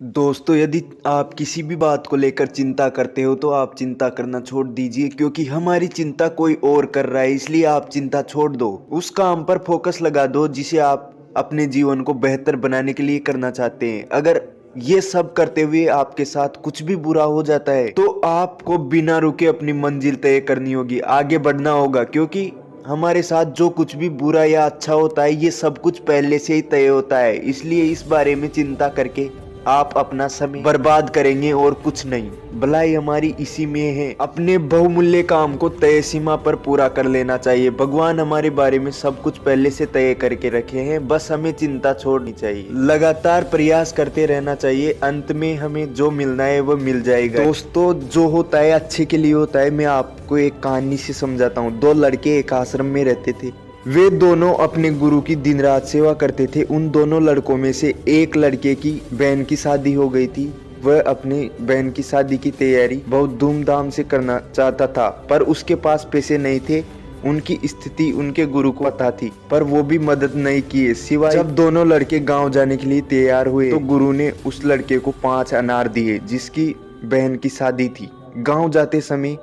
दोस्तों, यदि आप किसी भी बात को लेकर चिंता करते हो तो आप चिंता करना छोड़ दीजिए, क्योंकि हमारी चिंता कोई और कर रहा है। इसलिए आप चिंता छोड़ दो, उस काम पर फोकस लगा दो जिसे आप अपने जीवन को बेहतर बनाने के लिए करना चाहते हैं। अगर ये सब करते हुए आपके साथ कुछ भी बुरा हो जाता है तो आपको बिना रुके अपनी मंजिल तय करनी होगी, आगे बढ़ना होगा। क्योंकि हमारे साथ जो कुछ भी बुरा या अच्छा होता है ये सब कुछ पहले से ही तय होता है। इसलिए इस बारे में चिंता करके आप अपना समय बर्बाद करेंगे और कुछ नहीं। भलाई हमारी इसी में है, अपने बहुमूल्य काम को तय सीमा पर पूरा कर लेना चाहिए। भगवान हमारे बारे में सब कुछ पहले से तय करके रखे हैं, बस हमें चिंता छोड़नी चाहिए, लगातार प्रयास करते रहना चाहिए। अंत में हमें जो मिलना है वो मिल जाएगा। दोस्तों, जो होता है अच्छे के लिए होता है। मैं आपको एक कहानी से समझाता हूँ। दो लड़के एक आश्रम में रहते थे। वे दोनों अपने गुरु की दिन रात सेवा करते थे। उन दोनों लड़कों में से एक लड़के की बहन की शादी हो गई थी। वह अपनी बहन की शादी की तैयारी बहुत धूमधाम से करना चाहता था, पर उसके पास पैसे नहीं थे। उनकी स्थिति उनके गुरु को पता थी, पर वो भी मदद नहीं किए। सिवाय जब दोनों लड़के गांव जाने के लिए तैयार हुए तो गुरु ने उस लड़के को 5 अनार दिए जिसकी बहन की शादी थी। गाँव जाते समय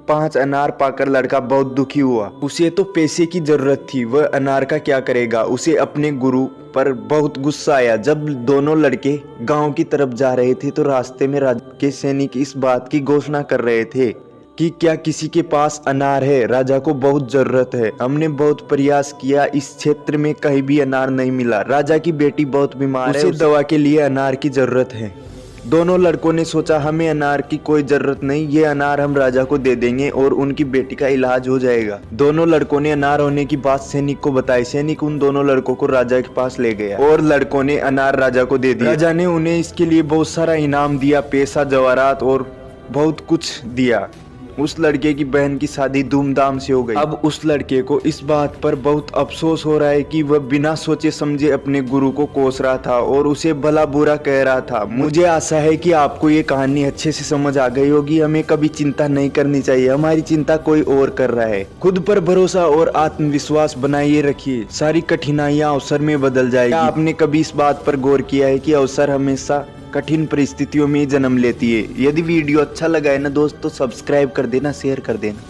5 अनार पाकर लड़का बहुत दुखी हुआ। उसे तो पैसे की जरूरत थी, वह अनार का क्या करेगा। उसे अपने गुरु पर बहुत गुस्सा आया। जब दोनों लड़के गांव की तरफ जा रहे थे तो रास्ते में राजा के सैनिक इस बात की घोषणा कर रहे थे कि क्या किसी के पास अनार है, राजा को बहुत जरूरत है। हमने बहुत प्रयास किया, इस क्षेत्र में कहीं भी अनार नहीं मिला। राजा की बेटी बहुत बीमार है, उसे दवा के लिए अनार की जरूरत है। दोनों लड़कों ने सोचा हमें अनार की कोई जरूरत नहीं, ये अनार हम राजा को दे देंगे और उनकी बेटी का इलाज हो जाएगा। दोनों लड़कों ने अनार होने की बात सैनिक को बताई। सैनिक उन दोनों लड़कों को राजा के पास ले गया और लड़कों ने अनार राजा को दे दिया। राजा ने उन्हें इसके लिए बहुत सारा इनाम दिया, पैसा, जवाहरात और बहुत कुछ दिया। उस लड़के की बहन की शादी धूमधाम से हो गई। अब उस लड़के को इस बात पर बहुत अफसोस हो रहा है कि वह बिना सोचे समझे अपने गुरु को कोस रहा था और उसे भला बुरा कह रहा था। मुझे आशा है कि आपको ये कहानी अच्छे से समझ आ गई होगी। हमें कभी चिंता नहीं करनी चाहिए, हमारी चिंता कोई और कर रहा है। खुद पर भरोसा और आत्मविश्वास बनाए रखिए, सारी कठिनाइयां अवसर में बदल जाएगी। आपने कभी इस बात पर गौर किया है कि अवसर हमेशा कठिन परिस्थितियों में जन्म लेती है। यदि वीडियो अच्छा लगा है ना दोस्तों, सब्सक्राइब कर देना, शेयर कर देना।